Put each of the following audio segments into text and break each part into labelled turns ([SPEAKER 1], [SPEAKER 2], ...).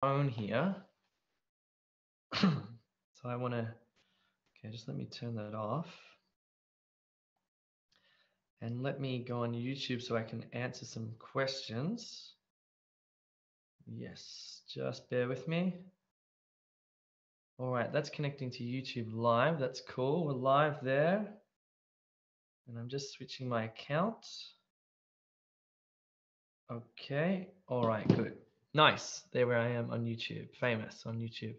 [SPEAKER 1] phone here. So I want to, okay, just let me turn that off. And let me go on YouTube so I can answer some questions. Yes, just bear with me. All right, that's connecting to YouTube Live. That's cool. We're live there. And I'm just switching my account. Okay. All right, good. Nice. There where I am on YouTube. Famous on YouTube.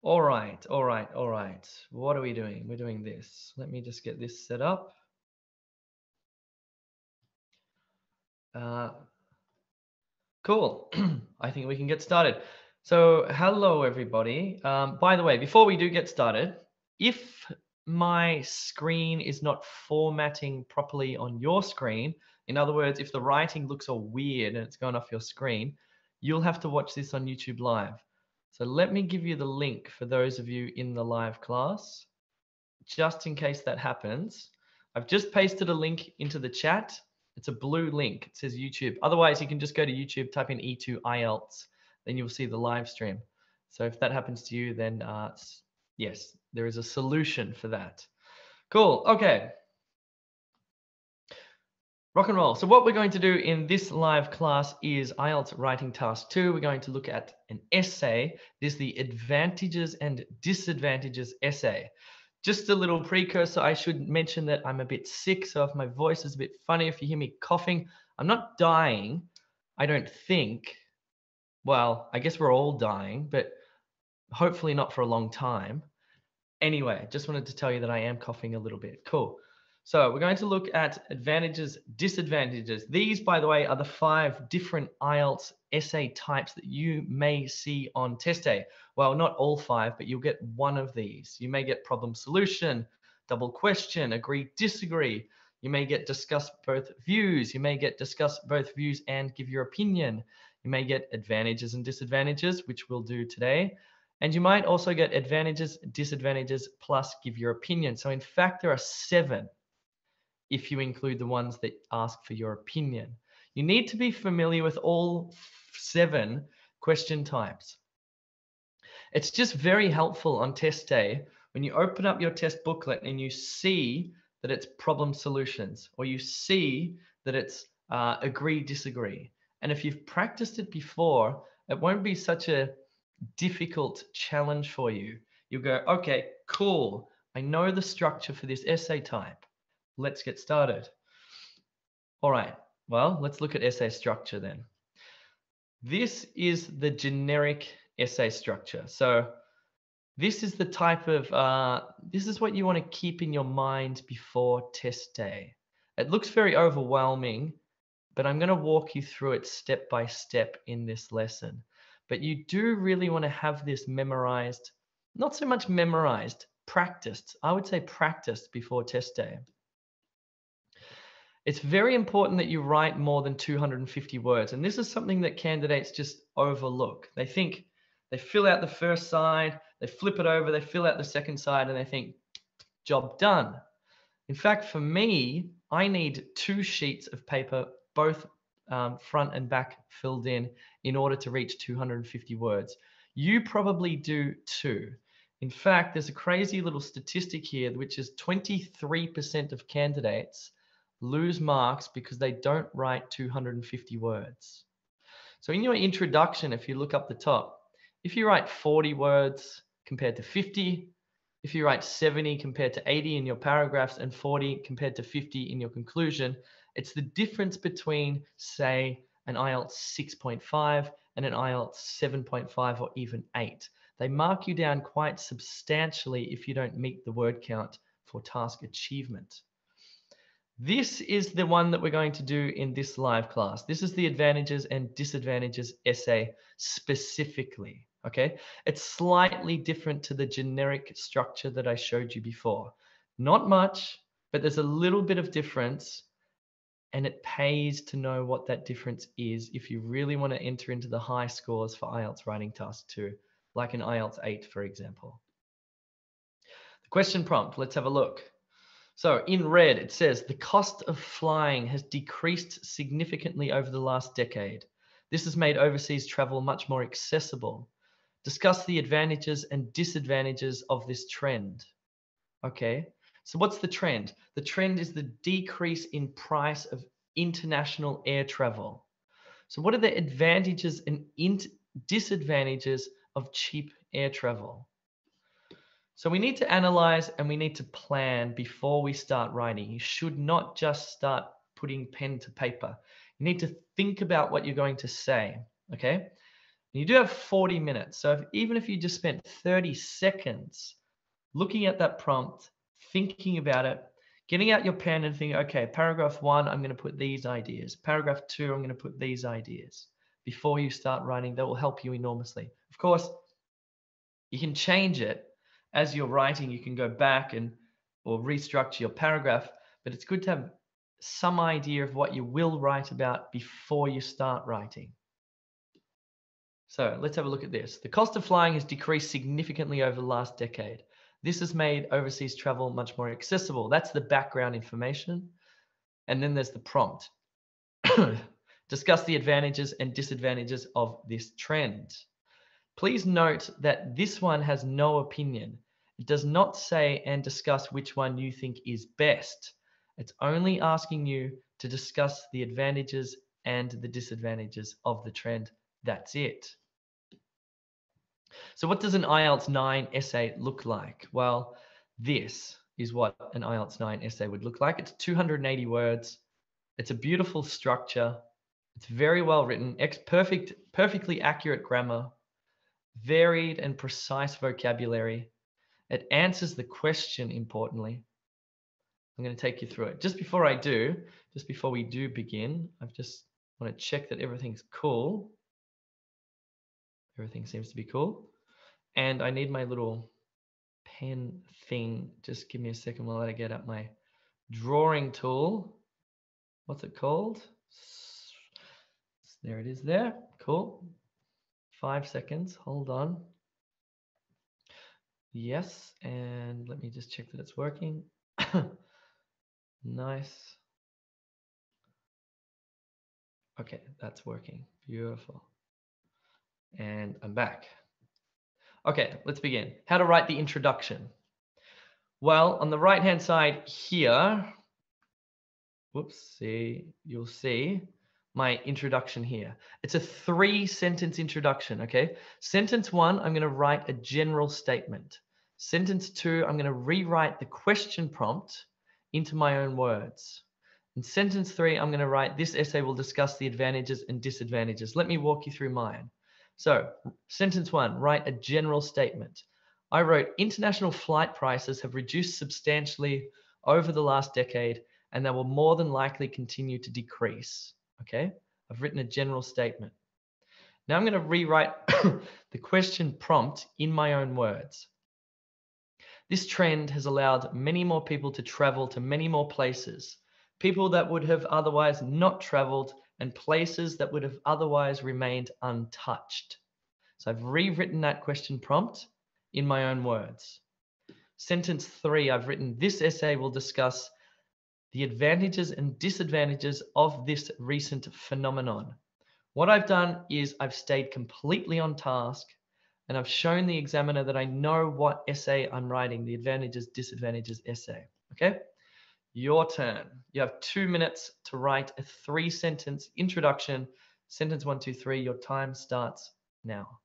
[SPEAKER 1] All right, all right, all right. What are we doing? We're doing this. Let me just get this set up. Cool. I think we can get started. So hello, everybody. By the way, before we do get started, if my screen is not formatting properly on your screen, in other words, if the writing looks all weird and it's going off your screen, you'll have to watch this on YouTube Live. So let me give you the link for those of you in the live class, just in case that happens. I've just pasted a link into the chat. It's a blue link. It says YouTube. Otherwise, you can just go to YouTube, type in E2 IELTS, then you'll see the live stream. So if that happens to you, then yes, there is a solution for that. Cool. Okay. Rock and roll. So what we're going to do in this live class is IELTS Writing Task 2. We're going to look at an essay. This is the advantages and disadvantages essay. Just a little precursor, I should mention that I'm a bit sick, so if my voice is a bit funny, if you hear me coughing, I'm not dying, I don't think. Well, I guess we're all dying, but hopefully not for a long time. Anyway, just wanted to tell you that I am coughing a little bit. Cool. So we're going to look at advantages, disadvantages. These, by the way, are the 5 different IELTS essay types that you may see on test day. Well, not all 5, but you'll get one of these. You may get problem solution, double question, agree, disagree. You may get discuss both views. You may get discuss both views and give your opinion. You may get advantages and disadvantages, which we'll do today. And you might also get advantages, disadvantages, plus give your opinion. So in fact, there are 7 if you include the ones that ask for your opinion. You need to be familiar with all 7 question types. It's just very helpful on test day when you open up your test booklet and you see that it's problem solutions, or you see that it's agree, disagree. And if you've practiced it before, it won't be such a difficult challenge for you. You'll go, okay, cool. I know the structure for this essay type. Let's get started. All right, well, let's look at essay structure then. This is the generic essay structure. So this is the type of, this is what you want to keep in your mind before test day. It looks very overwhelming, but I'm going to walk you through it step by step in this lesson. But you do really want to have this memorized, not so much memorized, practiced. I would say practiced before test day. It's very important that you write more than 250 words. And this is something that candidates just overlook. They think they fill out the first side, they flip it over, they fill out the second side, and they think, job done. In fact, for me, I need 2 sheets of paper, both front and back filled in order to reach 250 words. You probably do too. In fact, there's a crazy little statistic here, which is 23% of candidates lose marks because they don't write 250 words. So in your introduction, if you look up the top, if you write 40 words compared to 50, if you write 70 compared to 80 in your paragraphs and 40 compared to 50 in your conclusion, it's the difference between, say, an IELTS 6.5 and an IELTS 7.5 or even 8. They mark you down quite substantially if you don't meet the word count for task achievement. This is the one that we're going to do in this live class. This is the advantages and disadvantages essay specifically, okay? It's slightly different to the generic structure that I showed you before. Not much, but there's a little bit of difference, and it pays to know what that difference is if you really want to enter into the high scores for IELTS Writing Task 2, like an IELTS 8, for example. The question prompt, let's have a look. So in red, it says the cost of flying has decreased significantly over the last decade. This has made overseas travel much more accessible. Discuss the advantages and disadvantages of this trend. Okay, so what's the trend? The trend is the decrease in price of international air travel. So what are the advantages and disadvantages of cheap air travel? So we need to analyze and we need to plan before we start writing. You should not just start putting pen to paper. You need to think about what you're going to say, okay? You do have 40 minutes. So even if you just spent 30 seconds looking at that prompt, thinking about it, getting out your pen and thinking, okay, paragraph 1, I'm going to put these ideas. Paragraph 2, I'm going to put these ideas. Before you start writing, that will help you enormously. Of course, you can change it as you're writing. You can go back and or restructure your paragraph, but it's good to have some idea of what you will write about before you start writing. So let's have a look at this. The cost of flying has decreased significantly over the last decade. This has made overseas travel much more accessible. That's the background information. And then there's the prompt. Discuss the advantages and disadvantages of this trend. Please note that this one has no opinion. It does not say and discuss which one you think is best. It's only asking you to discuss the advantages and the disadvantages of the trend. That's it. So what does an IELTS 9 essay look like? Well, this is what an IELTS 9 essay would look like. It's 280 words. It's a beautiful structure. It's very well written, perfectly accurate grammar, varied and precise vocabulary. It answers the question importantly. I'm going to take you through it. Just before we do begin, I just want to check that everything's cool. Everything seems to be cool. And I need my little pen thing. Just give me a second while I get up my drawing tool. What's it called? There it is there. Cool. 5 seconds. Hold on. Yes, and let me just check that it's working. Nice. Okay, that's working. Beautiful. And I'm back. Okay, let's begin. How to write the introduction. Well, on the right-hand side here, you'll see my introduction here. It's a 3-sentence introduction, okay? Sentence 1, I'm going to write a general statement. Sentence 2, I'm going to rewrite the question prompt into my own words. In sentence 3, I'm going to write, this essay will discuss the advantages and disadvantages. Let me walk you through mine. So, sentence 1, write a general statement. I wrote, international flight prices have reduced substantially over the last decade, and they will more than likely continue to decrease. Okay, I've written a general statement. Now I'm going to rewrite the question prompt in my own words. This trend has allowed many more people to travel to many more places, people that would have otherwise not traveled and places that would have otherwise remained untouched. So I've rewritten that question prompt in my own words. Sentence 3, I've written, this essay will discuss the advantages and disadvantages of this recent phenomenon. What I've done is I've stayed completely on task and I've shown the examiner that I know what essay I'm writing, the advantages, disadvantages essay. Okay, your turn. You have 2 minutes to write a 3-sentence introduction. Sentence 1, 2, 3. Your time starts now.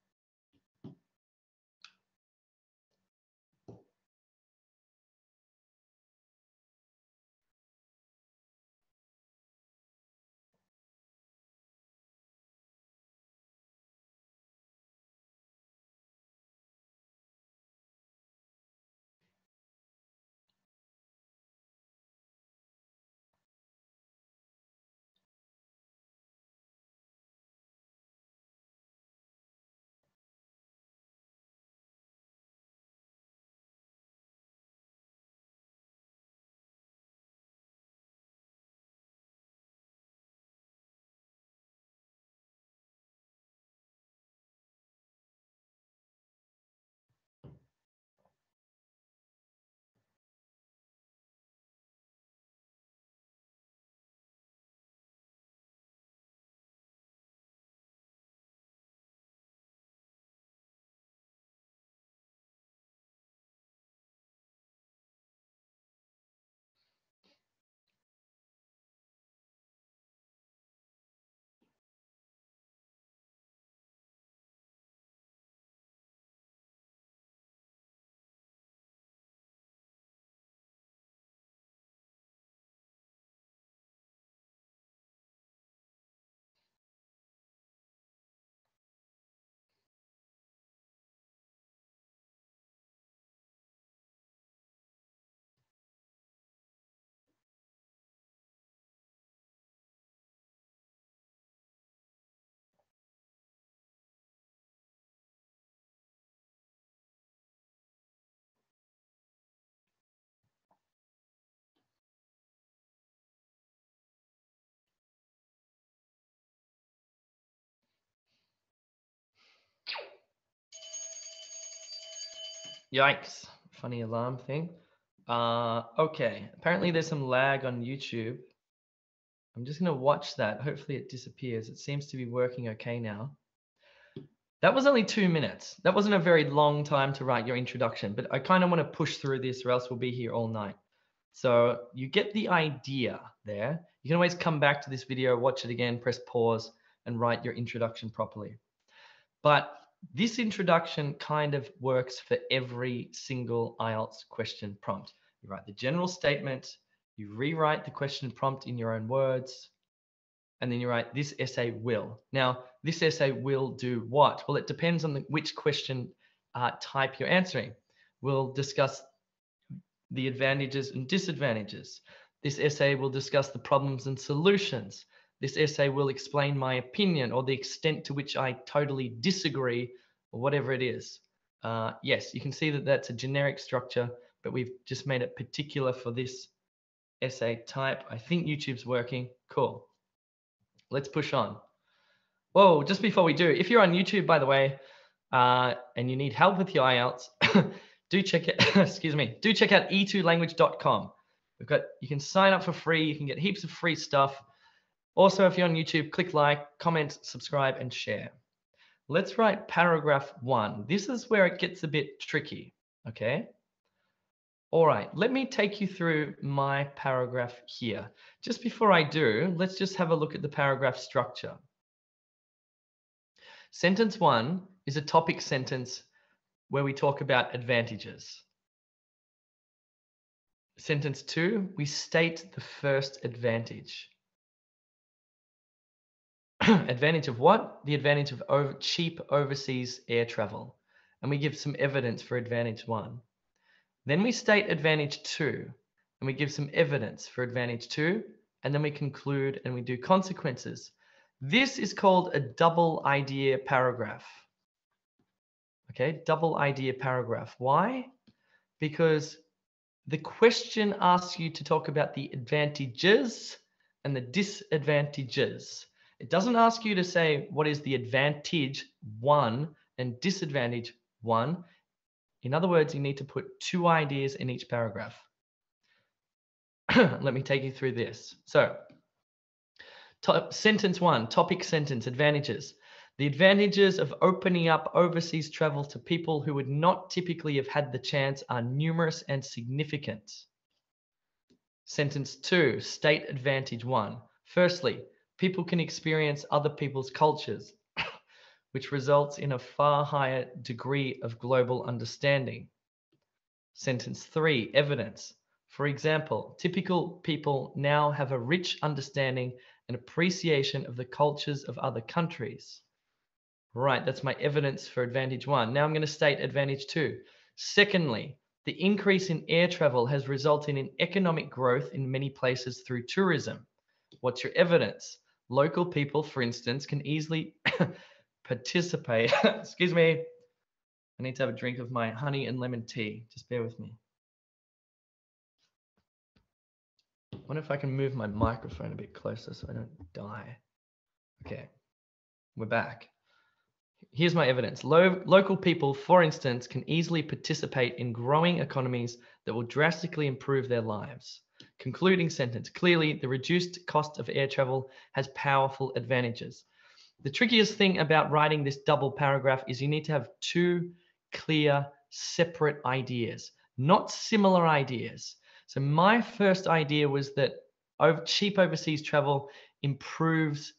[SPEAKER 1] Yikes. Funny alarm thing. Okay. Apparently there's some lag on YouTube. I'm just going to watch that. Hopefully it disappears. It seems to be working okay now. That was only 2 minutes. That wasn't a very long time to write your introduction, but I kind of want to push through this or else we'll be here all night. So you get the idea there. You can always come back to this video, watch it again, press pause, and write your introduction properly. But this introduction kind of works for every single IELTS question prompt. You write the general statement, you rewrite the question prompt in your own words, and then you write, this essay will. Now, this essay will do what? Well, it depends on which question type you're answering. We'll discuss the advantages and disadvantages. This essay will discuss the problems and solutions. This essay will explain my opinion or the extent to which I totally disagree or whatever it is. Yes, you can see that that's a generic structure, but we've just made it particular for this essay type. I think YouTube's working. Cool. Let's push on. Whoa, just before we do, if you're on YouTube, by the way, and you need help with your IELTS, do check it, excuse me, do check out e2language.com. You can sign up for free. You can get heaps of free stuff. Also, if you're on YouTube, click like, comment, subscribe, and share. Let's write paragraph 1. This is where it gets a bit tricky, okay? All right, let me take you through my paragraph here. Just before I do, let's just have a look at the paragraph structure. Sentence 1 is a topic sentence where we talk about advantages. Sentence 2, we state the first advantage. Advantage of what? The advantage of cheap overseas air travel. And we give some evidence for advantage 1. Then we state advantage 2, and we give some evidence for advantage 2, and then we conclude and we do consequences. This is called a double idea paragraph. Okay, double idea paragraph. Why? Because the question asks you to talk about the advantages and the disadvantages. It doesn't ask you to say what is the advantage 1 and disadvantage 1. In other words, you need to put 2 ideas in each paragraph. Let me take you through this. So, sentence 1, topic sentence, advantages. The advantages of opening up overseas travel to people who would not typically have had the chance are numerous and significant. Sentence 2, state advantage 1. Firstly, people can experience other people's cultures, which results in a far higher degree of global understanding. Sentence 3, evidence. For example, typical people now have a rich understanding and appreciation of the cultures of other countries. Right, that's my evidence for advantage 1. Now I'm going to state advantage 2. Secondly, the increase in air travel has resulted in economic growth in many places through tourism. What's your evidence? Local people, for instance, can easily participate. Excuse me. I need to have a drink of my honey and lemon tea. Just bear with me. I wonder if I can move my microphone a bit closer so I don't die. Okay, we're back. Here's my evidence. Local people, for instance, can easily participate in growing economies that will drastically improve their lives. Concluding sentence. Clearly, the reduced cost of air travel has powerful advantages. The trickiest thing about writing this double paragraph is you need to have 2 clear, separate ideas, not similar ideas. So my first idea was that cheap overseas travel improves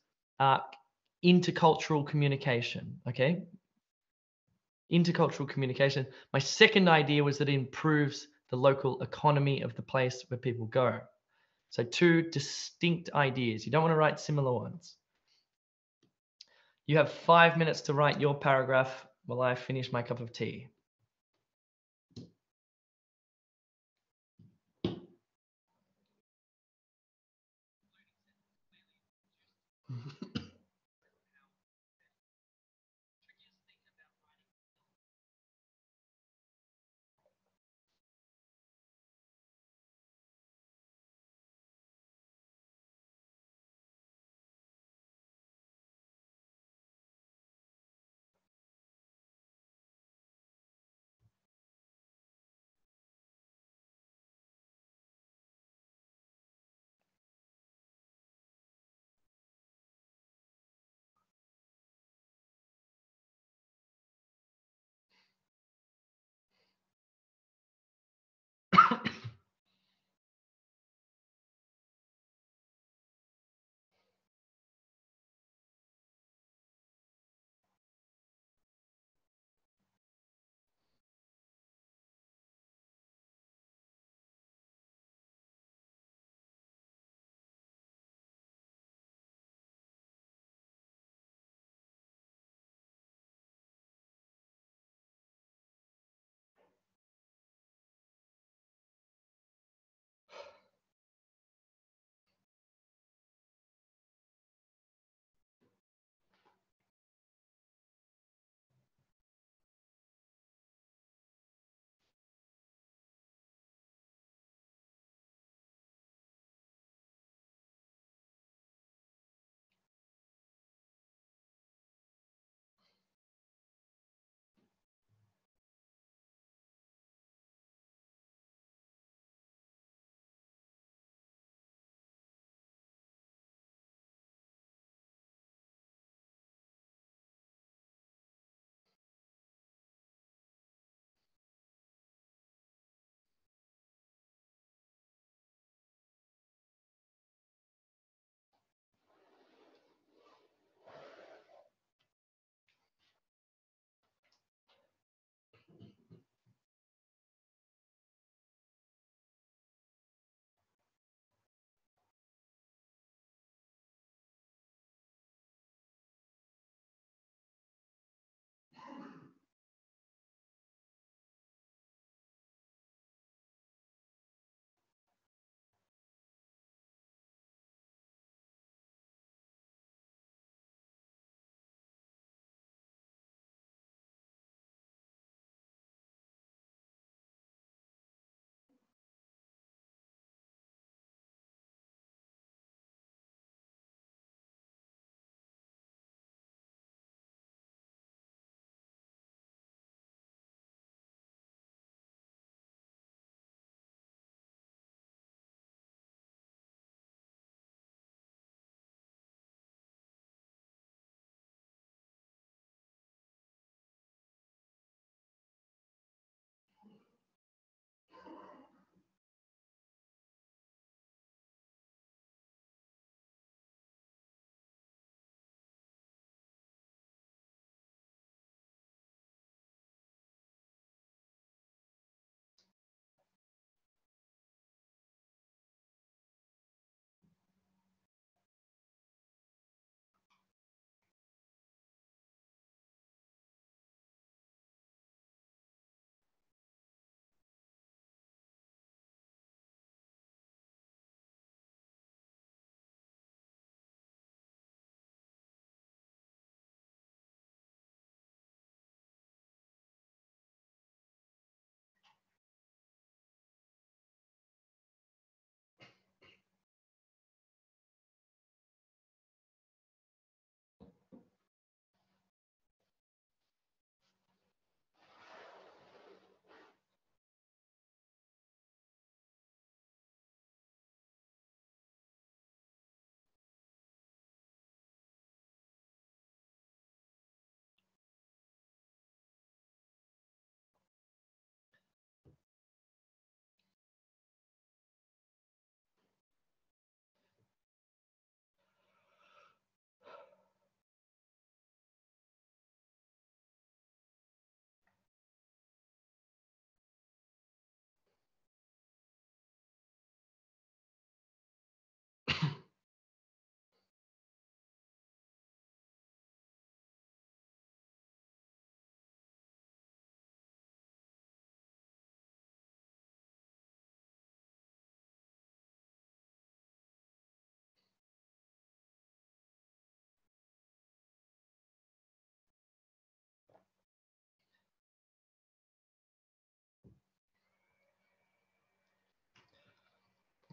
[SPEAKER 1] intercultural communication, okay? Intercultural communication. My second idea was that it improves the local economy of the place where people go. So 2 distinct ideas. You don't want to write similar ones. You have 5 minutes to write your paragraph while I finish my cup of tea.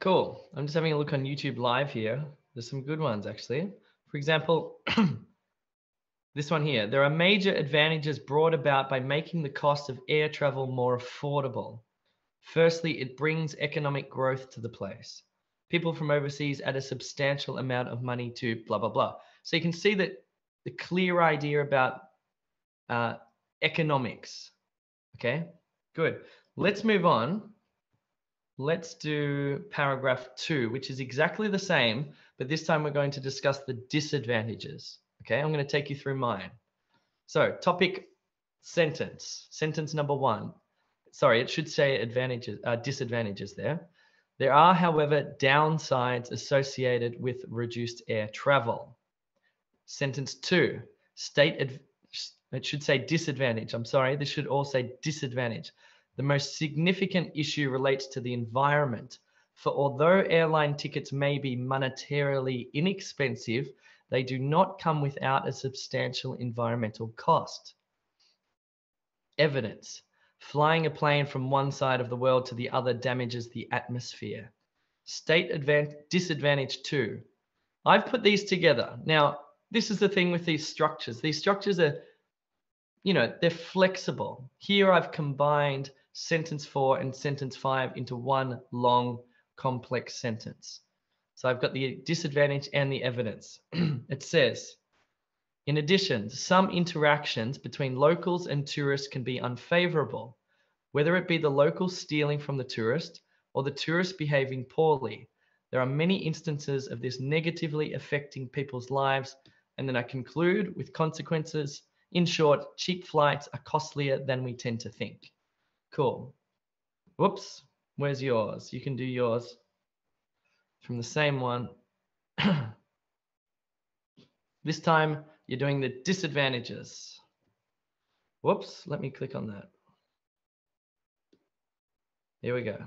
[SPEAKER 1] Cool. I'm just having a look on YouTube Live here. There's some good ones actually. For example, this one here. There are major advantages brought about by making the cost of air travel more affordable. Firstly, it brings economic growth to the place. People from overseas add a substantial amount of money to blah, blah, blah. So you can see that the clear idea about uh, economics. Okay, good. Let's move on. Let's do paragraph 2, which is exactly the same, but this time we're going to discuss the disadvantages. Okay, I'm going to take you through mine. So, topic sentence. Sentence number 1. Sorry, it should say advantages, disadvantages there. There are, however, downsides associated with reduced air travel. Sentence 2. It should say disadvantage. I'm sorry, this should all say disadvantage. The most significant issue relates to the environment. For although airline tickets may be monetarily inexpensive, they do not come without a substantial environmental cost. Evidence. Flying a plane from one side of the world to the other damages the atmosphere. Disadvantage 2. I've put these together. Now, this is the thing with these structures. These structures are, they're flexible. Here I've combined sentence 4 and sentence 5 into one long, complex sentence. So I've got the disadvantage and the evidence. It says, in addition, some interactions between locals and tourists can be unfavorable, whether it be the locals stealing from the tourist or the tourist behaving poorly. There are many instances of this negatively affecting people's lives. And then I conclude with consequences. In short, cheap flights are costlier than we tend to think. Cool. Whoops. Where's yours? You can do yours from the same one. This time you're doing the disadvantages. Whoops. Let me click on that. Here we go.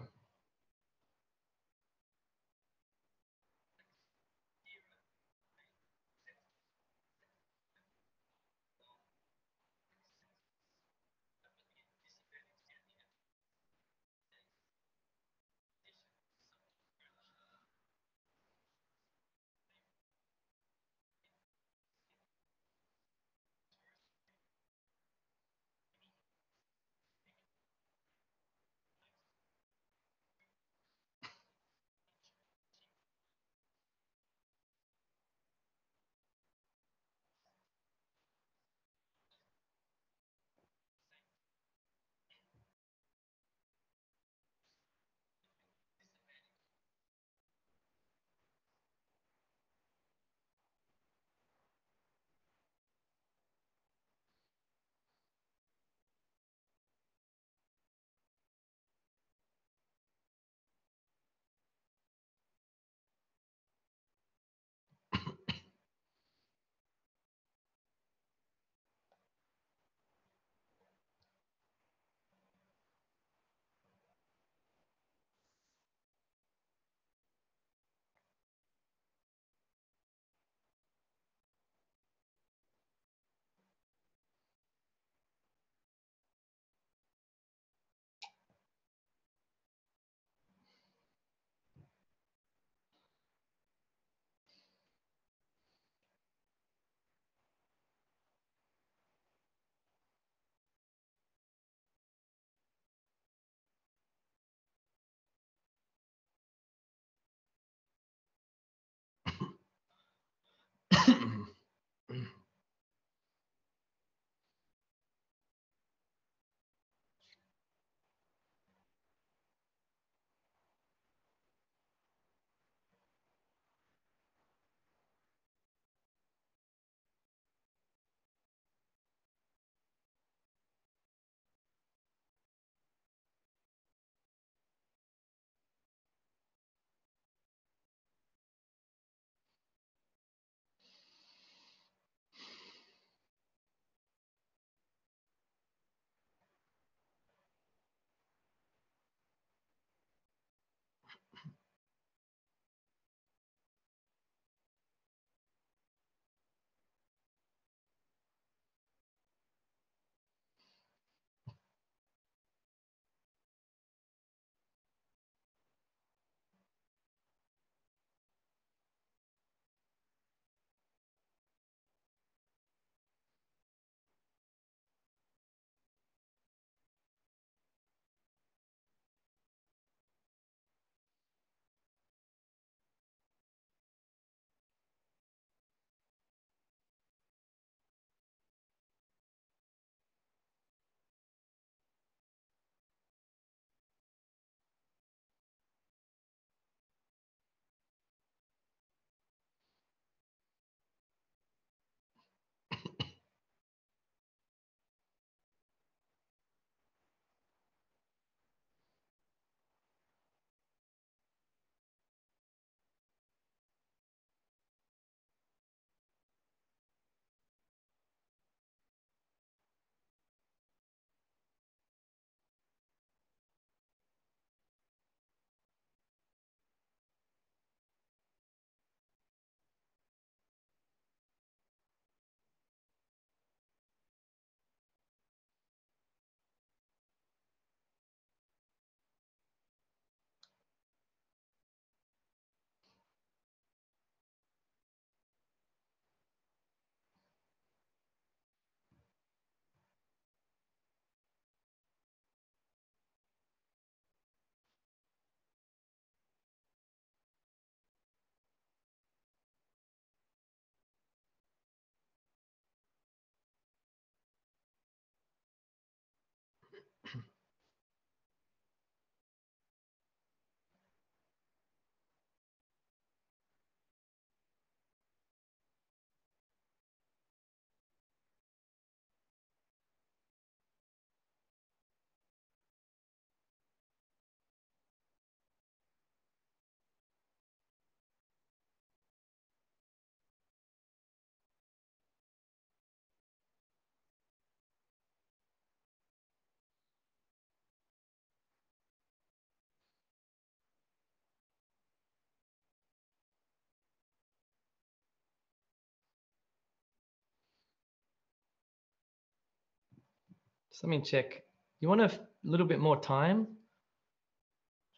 [SPEAKER 1] So let me check. You want a little bit more time?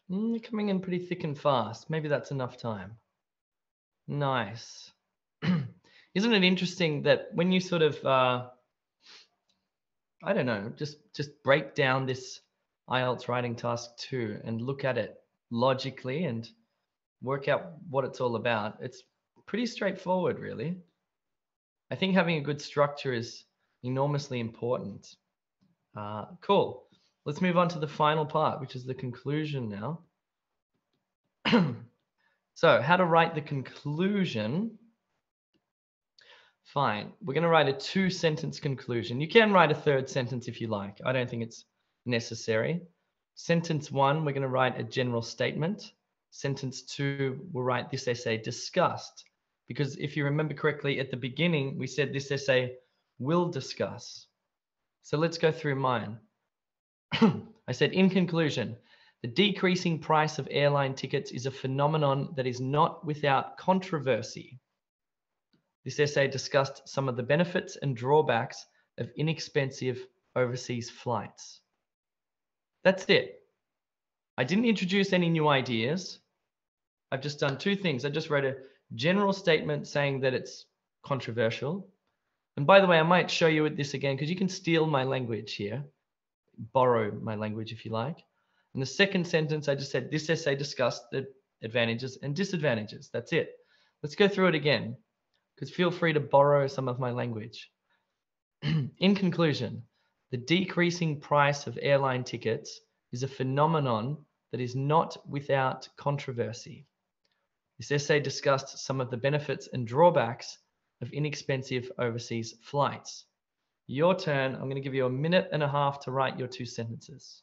[SPEAKER 1] You're coming in pretty thick and fast. Maybe that's enough time. Nice. Isn't it interesting that when you sort of, I don't know, just break down this IELTS writing task 2 and look at it logically and work out what it's all about. It's pretty straightforward, really. I think having a good structure is enormously important. Cool. Let's move on to the final part, which is the conclusion now. So, how to write the conclusion. Fine. We're going to write a 2-sentence conclusion. You can write a 3rd sentence if you like. I don't think it's necessary. Sentence 1, we're going to write a general statement. Sentence 2, we'll write this essay discussed. Because if you remember correctly, at the beginning, we said this essay will discuss. So let's go through mine. I said, in conclusion, the decreasing price of airline tickets is a phenomenon that is not without controversy. This essay discussed some of the benefits and drawbacks of inexpensive overseas flights. That's it. I didn't introduce any new ideas. I've just done 2 things. I just wrote a general statement saying that it's controversial. And by the way, I might show you this again because you can steal my language here, borrow my language if you like. In the 2nd sentence, I just said this essay discussed the advantages and disadvantages. That's it. Let's go through it again, because feel free to borrow some of my language. In conclusion, the decreasing price of airline tickets is a phenomenon that is not without controversy. This essay discussed some of the benefits and drawbacks of inexpensive overseas flights. Your turn. I'm going to give you 1.5 minutes to write your 2 sentences.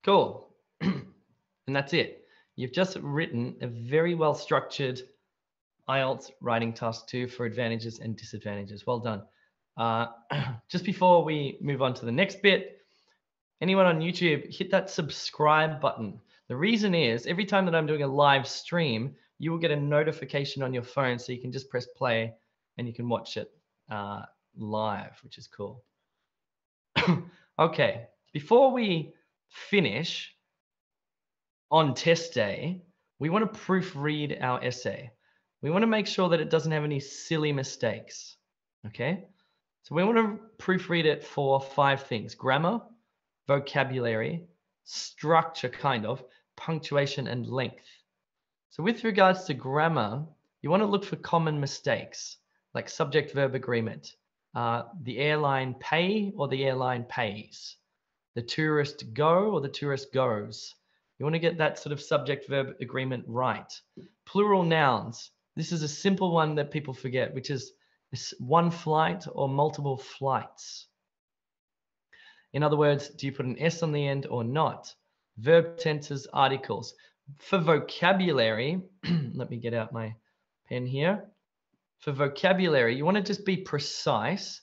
[SPEAKER 1] Cool. And that's it. You've just written a very well structured IELTS writing task 2 for advantages and disadvantages. Well done. Just before we move on to the next bit, anyone on YouTube, hit that subscribe button. The reason is every time that I'm doing a live stream, you will get a notification on your phone, so you can just press play and you can watch it live, which is cool. Okay, before we finish on test day, we want to proofread our essay. We want to make sure that it doesn't have any silly mistakes. Okay, so we want to proofread it for 5 things: grammar, vocabulary, structure, punctuation, and length. So with regards to grammar, you want to look for common mistakes like subject-verb agreement, the airline pay or the airline pays, the tourist go or the tourist goes. You want to get that sort of subject-verb agreement right. Plural nouns. This is a simple one that people forget, which is one flight or multiple flights. In other words, do you put an S on the end or not? Verb tenses, articles. For vocabulary, let me get out my pen here. for vocabulary, you want to just be precise.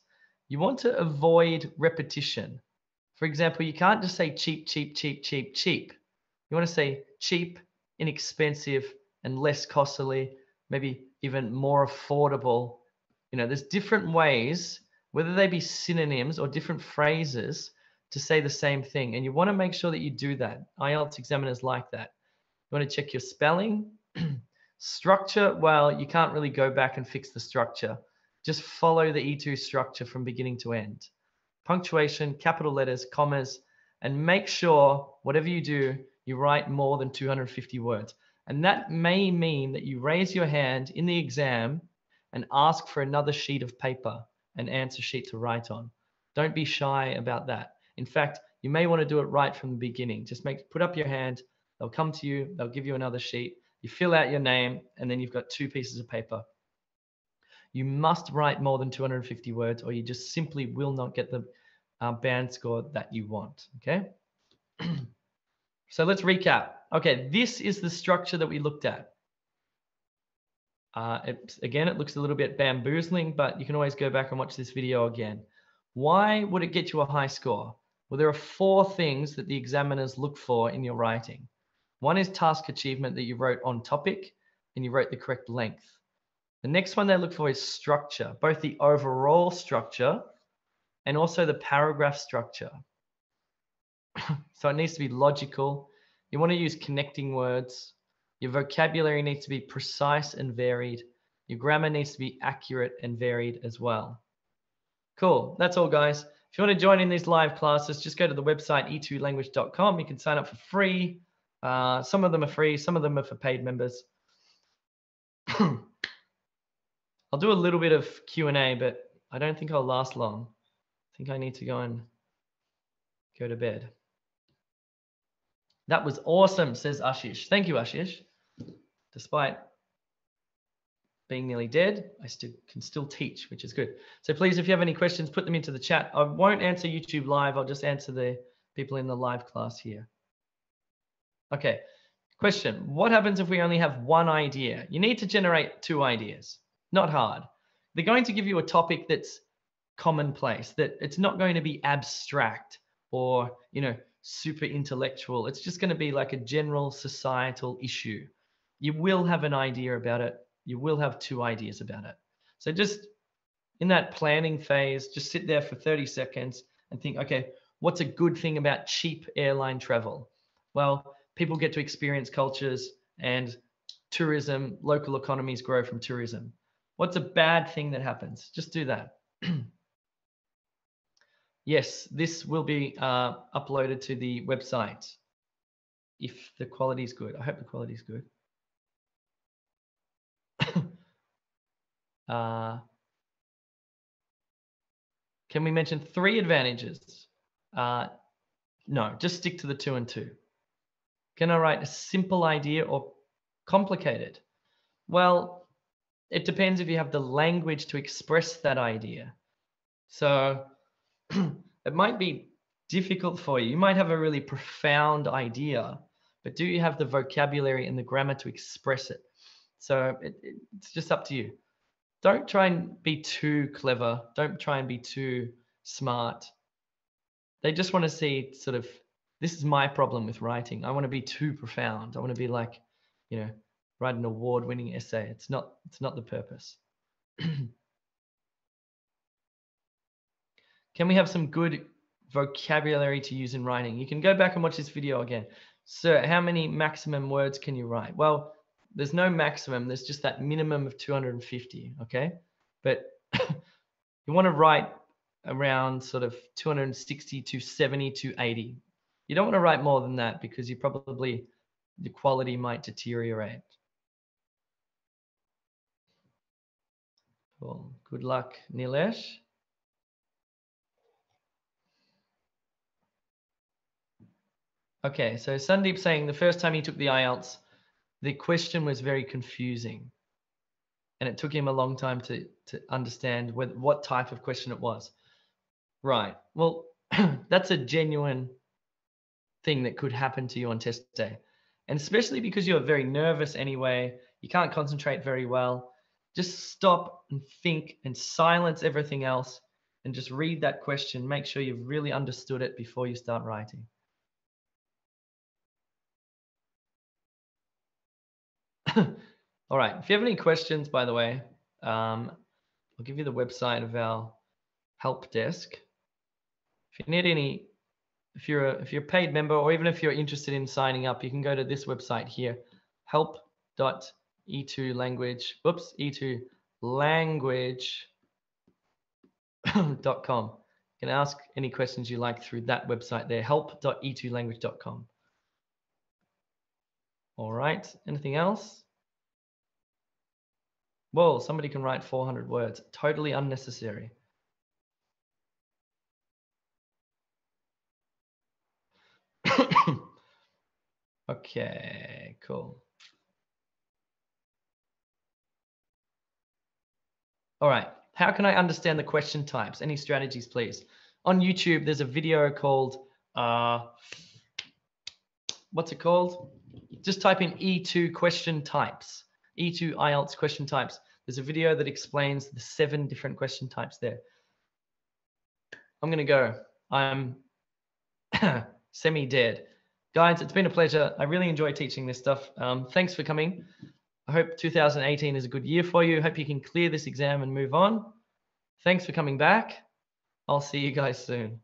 [SPEAKER 1] You want to avoid repetition. For example, you can't just say cheap, cheap, cheap, cheap, cheap. You want to say cheap, inexpensive, and less costly, maybe even more affordable. There's different ways, whether they be synonyms or different phrases, to say the same thing. And you want to make sure that you do that. IELTS examiners like that. You want to check your spelling. Structure, well, you can't really go back and fix the structure. Just follow the E2 structure from beginning to end. Punctuation, capital letters, commas, and make sure whatever you do, you write more than 250 words. And that may mean that you raise your hand in the exam and ask for another sheet of paper, an answer sheet to write on. Don't be shy about that. In fact, you may want to do it right from the beginning. Just put up your hand. They'll come to you. They'll give you another sheet. You fill out your name, and then you've got 2 pieces of paper. You must write more than 250 words, or you just simply will not get the band score that you want. Okay. So let's recap. Okay, this is the structure that we looked at. Again, it looks a little bit bamboozling, but you can always go back and watch this video again. Why would it get you a high score? Well, there are 4 things that the examiners look for in your writing. One is task achievement, that you wrote on topic and you wrote the correct length. The next one they look for is structure, both the overall structure and also the paragraph structure. So it needs to be logical. You want to use connecting words. Your vocabulary needs to be precise and varied. Your grammar needs to be accurate and varied as well. Cool. That's all, guys. If you want to join in these live classes, just go to the website e2language.com. You can sign up for free. Some of them are free. Some of them are for paid members. I'll do a little bit of Q&A, but I don't think I'll last long. I think I need to go to bed. That was awesome, says Ashish. Thank you, Ashish. Despite being nearly dead, I can still teach, which is good. So please, if you have any questions, put them into the chat. I won't answer YouTube live. I'll just answer the people in the live class here. Okay. Question. What happens if we only have one idea? You need to generate 2 ideas. Not hard. They're going to give you a topic that's commonplace, that it's not going to be abstract or, super intellectual. It's just going to be like a general societal issue. You will have an idea about it. You will have 2 ideas about it. So just in that planning phase, just sit there for 30 seconds and think, okay, what's a good thing about cheap airline travel? Well, people get to experience cultures and tourism, local economies grow from tourism. What's a bad thing that happens? Just do that. Yes, this will be uploaded to the website if the quality is good. I hope the quality is good. Can we mention 3 advantages? No, just stick to the 2 and 2. Can I write a simple idea or complicated? Well, it depends if you have the language to express that idea. So it might be difficult for you. You might have a really profound idea, but do you have the vocabulary and the grammar to express it? So it's just up to you. Don't try and be too clever. Don't try and be too smart. They just want to see sort of, this is my problem with writing. I want to be too profound. I want to be like, write an award-winning essay. It's not the purpose. Can we have some good vocabulary to use in writing? You can go back and watch this video again. So how many maximum words can you write? Well, there's no maximum. There's just that minimum of 250, okay? But you want to write around sort of 260 to 70 to 80. You don't want to write more than that because the quality might deteriorate. Cool. Good luck, Nilesh. Okay, so Sandeep saying the first time he took the IELTS, the question was very confusing. And it took him a long time to understand what type of question it was. Right. Well, that's a genuine thing that could happen to you on test day. And especially because you're very nervous anyway, you can't concentrate very well. Just stop and think and silence everything else and just read that question. Make sure you've really understood it before you start writing. All right. If you have any questions, by the way, I'll give you the website of our help desk. If you need any, if you're a paid member, or even if you're interested in signing up, you can go to this website here, help.e2language, e2language.com. You can ask any questions you like through that website there, help.e2language.com. All right. Anything else? Whoa, somebody can write 400 words. Totally unnecessary. Okay, cool. All right. How can I understand the question types? Any strategies, please? On YouTube, there's a video called, what's it called? Just type in E2 question types, E2 IELTS question types. There's a video that explains the 7 different question types there. I'm going to go. I'm semi-dead. Guys, it's been a pleasure. I really enjoy teaching this stuff. Thanks for coming. I hope 2018 is a good year for you. Hope you can clear this exam and move on. Thanks for coming back. I'll see you guys soon.